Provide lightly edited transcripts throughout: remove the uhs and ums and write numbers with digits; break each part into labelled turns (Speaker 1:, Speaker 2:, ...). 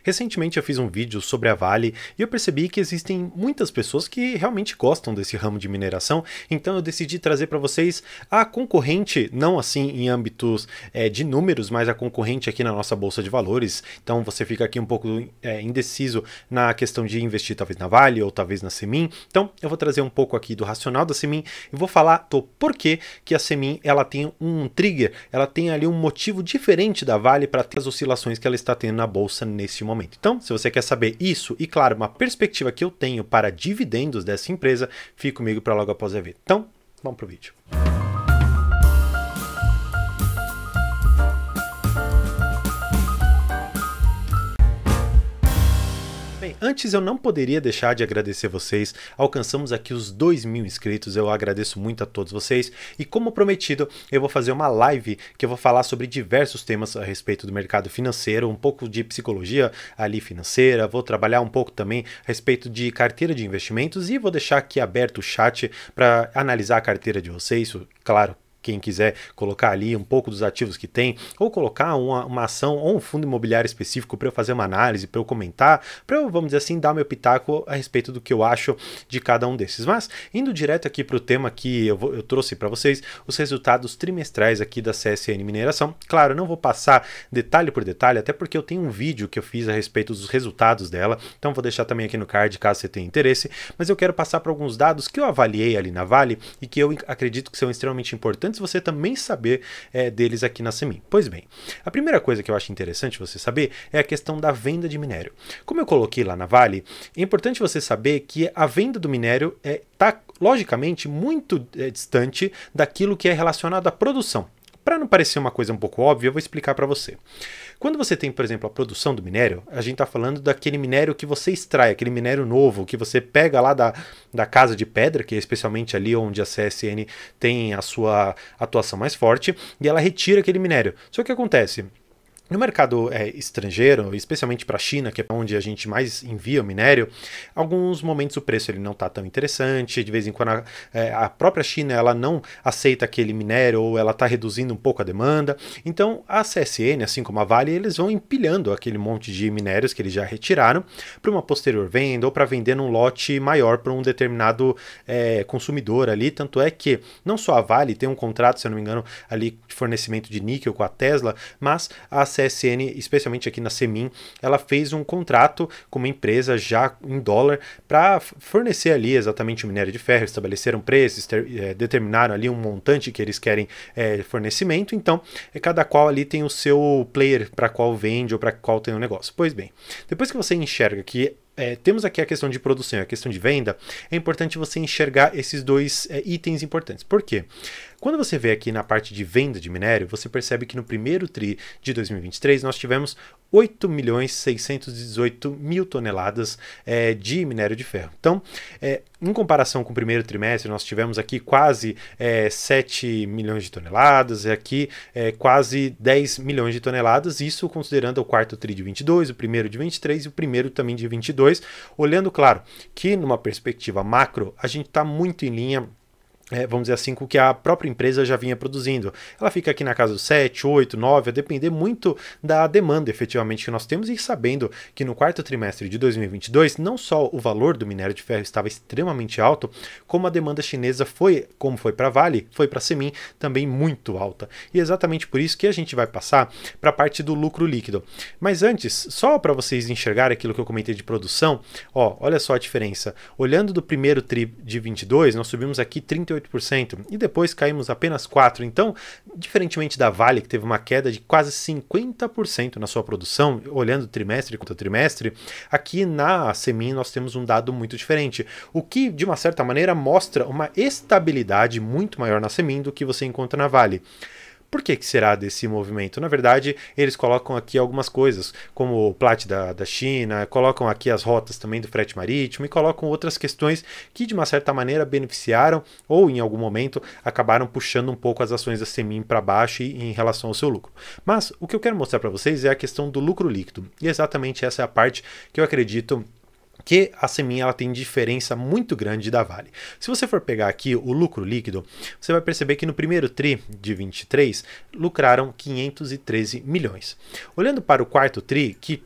Speaker 1: Recentemente eu fiz um vídeo sobre a Vale e eu percebi que existem muitas pessoas que realmente gostam desse ramo de mineração, então eu decidi trazer para vocês a concorrente, não assim em âmbitos de números, mas a concorrente aqui na nossa Bolsa de Valores. Então você fica aqui um pouco indeciso na questão de investir talvez na Vale ou talvez na Semin. Então eu vou trazer um pouco aqui do racional da Semin e vou falar do porquê que a Semin ela tem um trigger, ela tem ali um motivo diferente da Vale para ter as oscilações que ela está tendo na Bolsa neste momento. Então, se você quer saber isso e, claro, uma perspectiva que eu tenho para dividendos dessa empresa, fique comigo para logo após a ver. Então, vamos para o vídeo. Bem, antes eu não poderia deixar de agradecer vocês, alcançamos aqui os 2.000 inscritos, eu agradeço muito a todos vocês e como prometido eu vou fazer uma live que eu vou falar sobre diversos temas a respeito do mercado financeiro, um pouco de psicologia ali financeira, vou trabalhar um pouco também a respeito de carteira de investimentos e vou deixar aqui aberto o chat para analisar a carteira de vocês, claro. Quem quiser colocar ali um pouco dos ativos que tem, ou colocar uma ação ou um fundo imobiliário específico para eu fazer uma análise, para eu comentar, para eu, vamos dizer assim, dar meu pitaco a respeito do que eu acho de cada um desses. Mas, indo direto aqui para o tema que eu trouxe para vocês, os resultados trimestrais aqui da CSN Mineração. Claro, eu não vou passar detalhe por detalhe, até porque eu tenho um vídeo que eu fiz a respeito dos resultados dela, então vou deixar também aqui no card caso você tenha interesse, mas eu quero passar para alguns dados que eu avaliei ali na Vale e que eu acredito que são extremamente importantes você também saber deles aqui na Semin. Pois bem, a primeira coisa que eu acho interessante você saber é a questão da venda de minério. Como eu coloquei lá na Vale, é importante você saber que a venda do minério está, logicamente, muito distante daquilo que é relacionado à produção. Para não parecer uma coisa um pouco óbvia, eu vou explicar para você. Quando você tem, por exemplo, a produção do minério, a gente está falando daquele minério que você extrai, aquele minério novo, que você pega lá da casa de pedra, que é especialmente ali onde a CSN tem a sua atuação mais forte, e ela retira aquele minério. Só que o que acontece? No mercado estrangeiro, especialmente para a China, que é onde a gente mais envia o minério, alguns momentos o preço ele não está tão interessante, de vez em quando a própria China ela não aceita aquele minério ou ela está reduzindo um pouco a demanda. Então a CSN, assim como a Vale, eles vão empilhando aquele monte de minérios que eles já retiraram para uma posterior venda ou para vender num lote maior para um determinado consumidor ali. Tanto é que não só a Vale tem um contrato, se eu não me engano, ali de fornecimento de níquel com a Tesla, mas a CSN, especialmente aqui na Semin, ela fez um contrato com uma empresa já em dólar para fornecer ali exatamente o minério de ferro, estabeleceram preços, determinaram ali um montante que eles querem fornecimento, então cada qual ali tem o seu player para qual vende ou para qual tem o negócio. Pois bem, depois que você enxerga que temos aqui a questão de produção e a questão de venda, é importante você enxergar esses dois itens importantes. Por quê? Quando você vê aqui na parte de venda de minério, você percebe que no primeiro TRI de 2023 nós tivemos 8.618.000 toneladas de minério de ferro. Então, em comparação com o primeiro trimestre, nós tivemos aqui quase 7 milhões de toneladas, aqui quase 10 milhões de toneladas, isso considerando o quarto TRI de 22, o primeiro de 23 e o primeiro também de 22, olhando, claro, que numa perspectiva macro, a gente está muito em linha, vamos dizer assim, com o que a própria empresa já vinha produzindo. Ela fica aqui na casa dos 7, 8, 9, a depender muito da demanda efetivamente que nós temos e sabendo que no quarto trimestre de 2022, não só o valor do minério de ferro estava extremamente alto, como a demanda chinesa foi, como foi para a Vale, foi para a Semin também muito alta. E é exatamente por isso que a gente vai passar para a parte do lucro líquido. Mas antes, só para vocês enxergarem aquilo que eu comentei de produção, olha só a diferença. Olhando do primeiro TRI de 22, nós subimos aqui 38%. E depois caímos apenas 4%. Então, diferentemente da Vale, que teve uma queda de quase 50% na sua produção, olhando trimestre contra trimestre, aqui na Semin nós temos um dado muito diferente, o que, de uma certa maneira, mostra uma estabilidade muito maior na Semin do que você encontra na Vale. Por que será desse movimento? Na verdade, eles colocam aqui algumas coisas, como o Plat da China, colocam aqui as rotas também do frete marítimo e colocam outras questões que, de uma certa maneira, beneficiaram ou, em algum momento, acabaram puxando um pouco as ações da Semin para baixo em relação ao seu lucro. Mas o que eu quero mostrar para vocês é a questão do lucro líquido. E exatamente essa é a parte que eu acredito que a Semin ela tem diferença muito grande da Vale. Se você for pegar aqui o lucro líquido, você vai perceber que no primeiro TRI de 23 lucraram 513 milhões. Olhando para o quarto TRI, que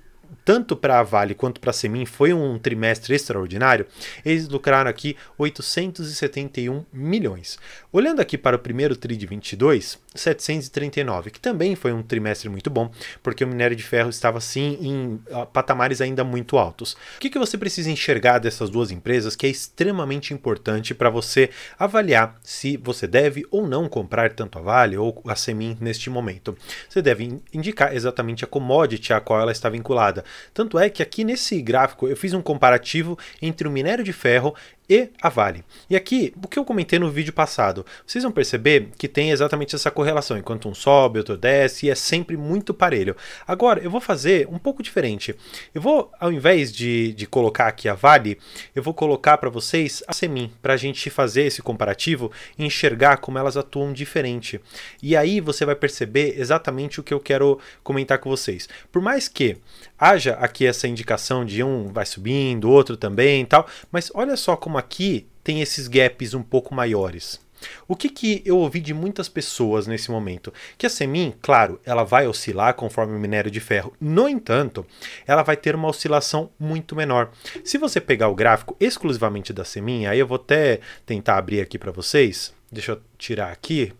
Speaker 1: tanto para a Vale quanto para a Semin foi um trimestre extraordinário, eles lucraram aqui 871 milhões. Olhando aqui para o primeiro TRI de 22, 739, que também foi um trimestre muito bom, porque o minério de ferro estava sim em patamares ainda muito altos. O que você precisa enxergar dessas duas empresas que é extremamente importante para você avaliar se você deve ou não comprar tanto a Vale ou a Semin neste momento? Você deve indicar exatamente a commodity a qual ela está vinculada. Tanto é que aqui nesse gráfico eu fiz um comparativo entre o minério de ferro e a Vale. E aqui, o que eu comentei no vídeo passado, vocês vão perceber que tem exatamente essa correlação, enquanto um sobe, outro desce, e é sempre muito parelho. Agora, eu vou fazer um pouco diferente. Eu vou, ao invés de colocar aqui a Vale, eu vou colocar para vocês a Semin, para a gente fazer esse comparativo e enxergar como elas atuam diferente. E aí você vai perceber exatamente o que eu quero comentar com vocês. Por mais que haja aqui essa indicação de um vai subindo, outro também e tal, mas olha só como aqui tem esses gaps um pouco maiores. O que eu ouvi de muitas pessoas nesse momento? Que a Semin, claro, ela vai oscilar conforme o minério de ferro. No entanto, ela vai ter uma oscilação muito menor. Se você pegar o gráfico exclusivamente da Semin, aí eu vou até tentar abrir aqui para vocês. Deixa eu tirar aqui.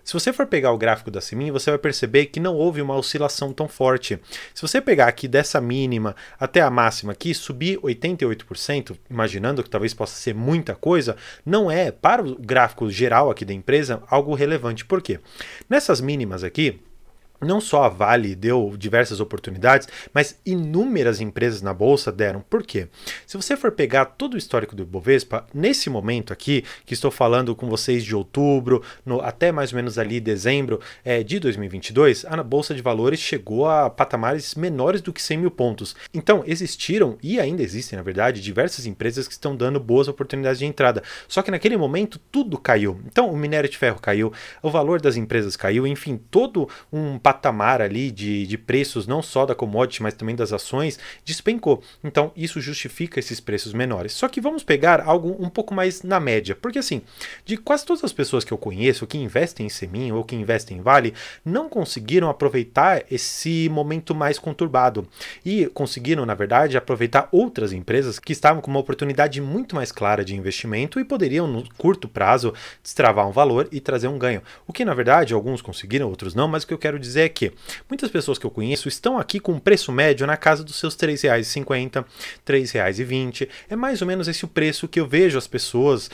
Speaker 1: Se você for pegar o gráfico da Semin, você vai perceber que não houve uma oscilação tão forte. Se você pegar aqui dessa mínima até a máxima aqui, subir 88%, imaginando que talvez possa ser muita coisa, não é, para o gráfico geral aqui da empresa, algo relevante. Por quê? Nessas mínimas aqui, não só a Vale deu diversas oportunidades, mas inúmeras empresas na bolsa deram. Por quê? Se você for pegar todo o histórico do Ibovespa, nesse momento aqui, que estou falando com vocês de outubro, até mais ou menos ali dezembro de 2022, a bolsa de valores chegou a patamares menores do que 100 mil pontos. Então existiram, e ainda existem na verdade, diversas empresas que estão dando boas oportunidades de entrada. Só que naquele momento tudo caiu. Então o minério de ferro caiu, o valor das empresas caiu, enfim, todo um patamar ali de preços, não só da commodity, mas também das ações, despencou. Então isso justifica esses preços menores. Só que vamos pegar algo um pouco mais na média, porque assim, de quase todas as pessoas que eu conheço que investem em Semin ou que investem em Vale, não conseguiram aproveitar esse momento mais conturbado e conseguiram, na verdade, aproveitar outras empresas que estavam com uma oportunidade muito mais clara de investimento e poderiam, no curto prazo, destravar um valor e trazer um ganho. O que, na verdade, alguns conseguiram, outros não, mas o que eu quero dizer é que muitas pessoas que eu conheço estão aqui com um preço médio na casa dos seus R$ 3,50, R$ 3,20. É mais ou menos esse o preço que eu vejo as pessoas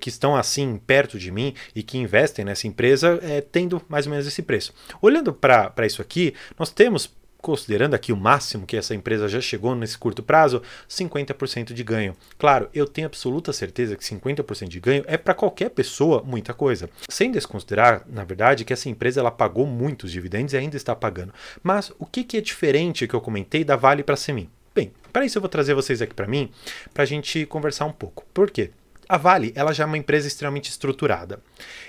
Speaker 1: que estão assim perto de mim e que investem nessa empresa tendo mais ou menos esse preço. Olhando para isso aqui, nós temos, considerando aqui o máximo que essa empresa já chegou nesse curto prazo, 50% de ganho. Claro, eu tenho absoluta certeza que 50% de ganho é para qualquer pessoa muita coisa. Sem desconsiderar, na verdade, que essa empresa ela pagou muitos dividendos e ainda está pagando. Mas o que é diferente que eu comentei da Vale para a Semin? Bem, para isso eu vou trazer vocês aqui para mim, para a gente conversar um pouco. Por quê? A Vale ela já é uma empresa extremamente estruturada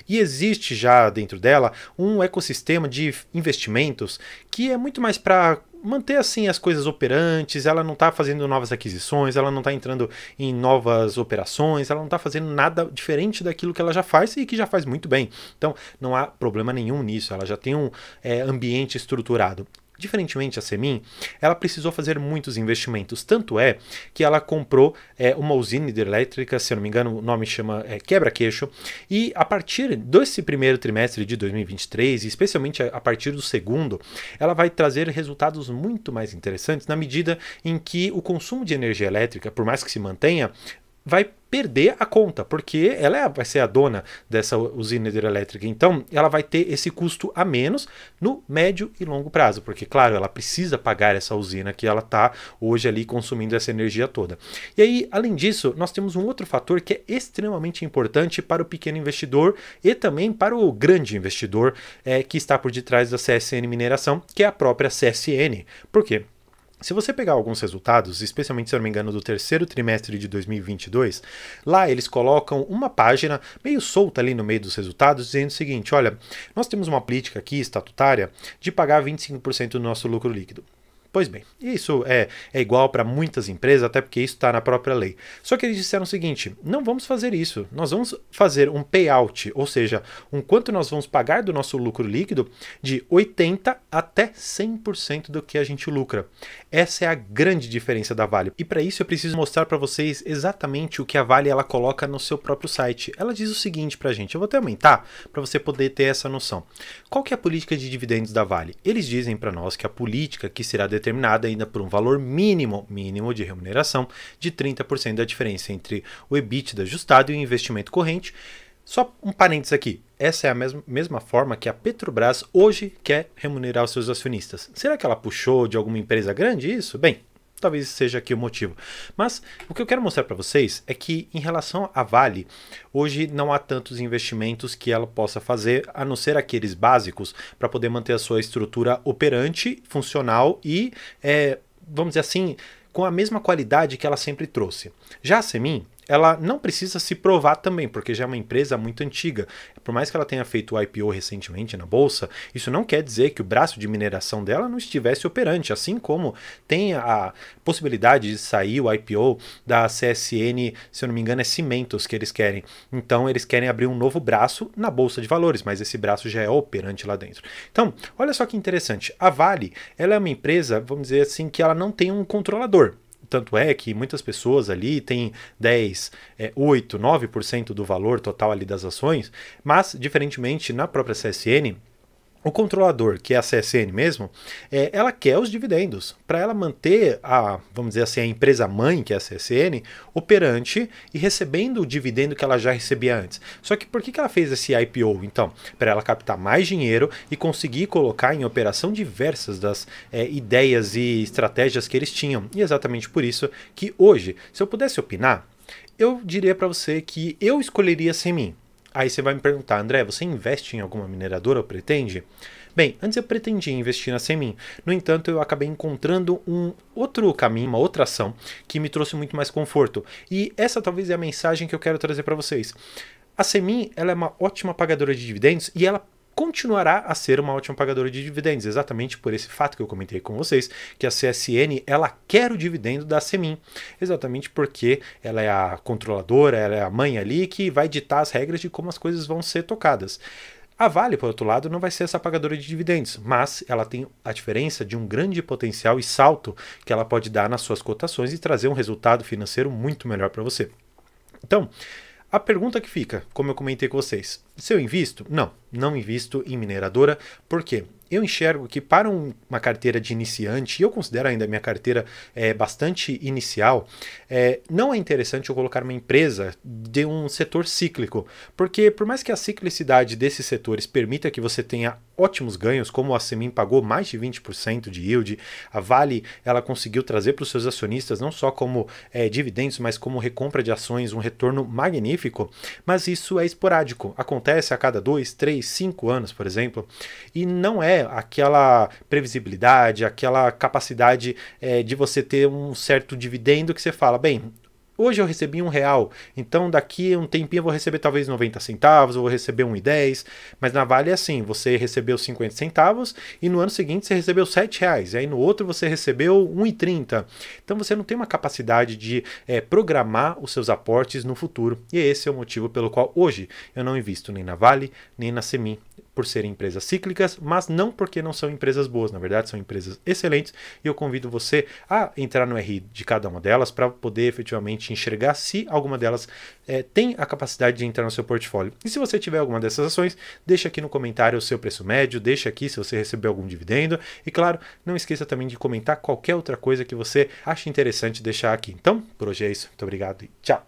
Speaker 1: e existe já dentro dela um ecossistema de investimentos que é muito mais para manter assim as coisas operantes. Ela não está fazendo novas aquisições, ela não está entrando em novas operações, ela não está fazendo nada diferente daquilo que ela já faz e que já faz muito bem. Então não há problema nenhum nisso, ela já tem um ambiente estruturado. Diferentemente a Semin, ela precisou fazer muitos investimentos, tanto é que ela comprou uma usina hidrelétrica, se eu não me engano o nome chama Quebra-Queixo, e a partir desse primeiro trimestre de 2023, e especialmente a partir do segundo, ela vai trazer resultados muito mais interessantes na medida em que o consumo de energia elétrica, por mais que se mantenha, vai perder a conta, porque ela vai ser a dona dessa usina hidrelétrica. Então, ela vai ter esse custo a menos no médio e longo prazo, porque, claro, ela precisa pagar essa usina que ela está hoje ali consumindo essa energia toda. E aí, além disso, nós temos um outro fator que é extremamente importante para o pequeno investidor e também para o grande investidor que está por detrás da CSN Mineração, que é a própria CSN. Por quê? Se você pegar alguns resultados, especialmente se eu não me engano do terceiro trimestre de 2022, lá eles colocam uma página meio solta ali no meio dos resultados, dizendo o seguinte: olha, nós temos uma política aqui estatutária de pagar 25% do nosso lucro líquido. Pois bem, isso é igual para muitas empresas, até porque isso está na própria lei. Só que eles disseram o seguinte, não vamos fazer isso, nós vamos fazer um payout, ou seja, um quanto nós vamos pagar do nosso lucro líquido de 80% até 100% do que a gente lucra. Essa é a grande diferença da Vale. E para isso eu preciso mostrar para vocês exatamente o que a Vale ela coloca no seu próprio site. Ela diz o seguinte para a gente, eu vou até aumentar para você poder ter essa noção. Qual que é a política de dividendos da Vale? Eles dizem para nós que a política que será determinada ainda por um valor mínimo de remuneração de 30% da diferença entre o EBITDA ajustado e o investimento corrente. Só um parênteses aqui, essa é a mesma forma que a Petrobras hoje quer remunerar os seus acionistas. Será que ela puxou de alguma empresa grande isso? Bem, talvez seja aqui o motivo. Mas o que eu quero mostrar para vocês é que em relação à Vale, hoje não há tantos investimentos que ela possa fazer, a não ser aqueles básicos para poder manter a sua estrutura operante, funcional e, vamos dizer assim, com a mesma qualidade que ela sempre trouxe. Já a Semin, ela não precisa se provar também, porque já é uma empresa muito antiga. Por mais que ela tenha feito o IPO recentemente na bolsa, isso não quer dizer que o braço de mineração dela não estivesse operante, assim como tem a possibilidade de sair o IPO da CSN, se eu não me engano é Cimentos que eles querem. Então eles querem abrir um novo braço na bolsa de valores, mas esse braço já é operante lá dentro. Então, olha só que interessante, a Vale, ela é uma empresa, vamos dizer assim, que ela não tem um controlador. Tanto é que muitas pessoas ali têm 10, 8, 9% do valor total ali das ações, mas, diferentemente, na própria CSN, o controlador, que é a CSN mesmo, ela quer os dividendos, para ela manter vamos dizer assim, a empresa mãe, que é a CSN, operante e recebendo o dividendo que ela já recebia antes. Só que por que ela fez esse IPO, então? Para ela captar mais dinheiro e conseguir colocar em operação diversas das ideias e estratégias que eles tinham. E é exatamente por isso que hoje, se eu pudesse opinar, eu diria para você que eu escolheria a Semin. Aí você vai me perguntar, André, você investe em alguma mineradora ou pretende? Bem, antes eu pretendia investir na Semin. No entanto, eu acabei encontrando um outro caminho, uma outra ação, que me trouxe muito mais conforto. E essa talvez é a mensagem que eu quero trazer para vocês. A Semin, ela é uma ótima pagadora de dividendos e ela continuará a ser uma ótima pagadora de dividendos, exatamente por esse fato que eu comentei com vocês, que a CSN, ela quer o dividendo da Semin, exatamente porque ela é a controladora, ela é a mãe ali que vai ditar as regras de como as coisas vão ser tocadas. A Vale, por outro lado, não vai ser essa pagadora de dividendos, mas ela tem a diferença de um grande potencial e salto que ela pode dar nas suas cotações e trazer um resultado financeiro muito melhor para você. Então, a pergunta que fica, como eu comentei com vocês, se eu invisto? Não invisto em mineradora, por quê? Eu enxergo que para uma carteira de iniciante, e eu considero ainda a minha carteira bastante inicial, não é interessante eu colocar uma empresa de um setor cíclico, porque por mais que a ciclicidade desses setores permita que você tenha ótimos ganhos, como a Semin pagou mais de 20% de yield, a Vale ela conseguiu trazer para os seus acionistas não só como dividendos, mas como recompra de ações, um retorno magnífico, mas isso é esporádico, acontece a cada 2, 3, 5 anos, por exemplo, e não é aquela previsibilidade, aquela capacidade de você ter um certo dividendo que você fala, bem, hoje eu recebi R$1, então daqui a um tempinho eu vou receber talvez 90 centavos, eu vou receber 1,10, mas na Vale é assim, você recebeu 50 centavos e no ano seguinte você recebeu R$7, e aí no outro você recebeu 1,30. Então você não tem uma capacidade de programar os seus aportes no futuro, e esse é o motivo pelo qual hoje eu não invisto nem na Vale, nem na Semin, por serem empresas cíclicas, mas não porque não são empresas boas, na verdade são empresas excelentes, e eu convido você a entrar no RI de cada uma delas para poder efetivamente enxergar se alguma delas tem a capacidade de entrar no seu portfólio. E se você tiver alguma dessas ações, deixa aqui no comentário o seu preço médio, deixa aqui se você recebeu algum dividendo, e claro, não esqueça também de comentar qualquer outra coisa que você ache interessante deixar aqui. Então, por hoje é isso, muito obrigado e tchau!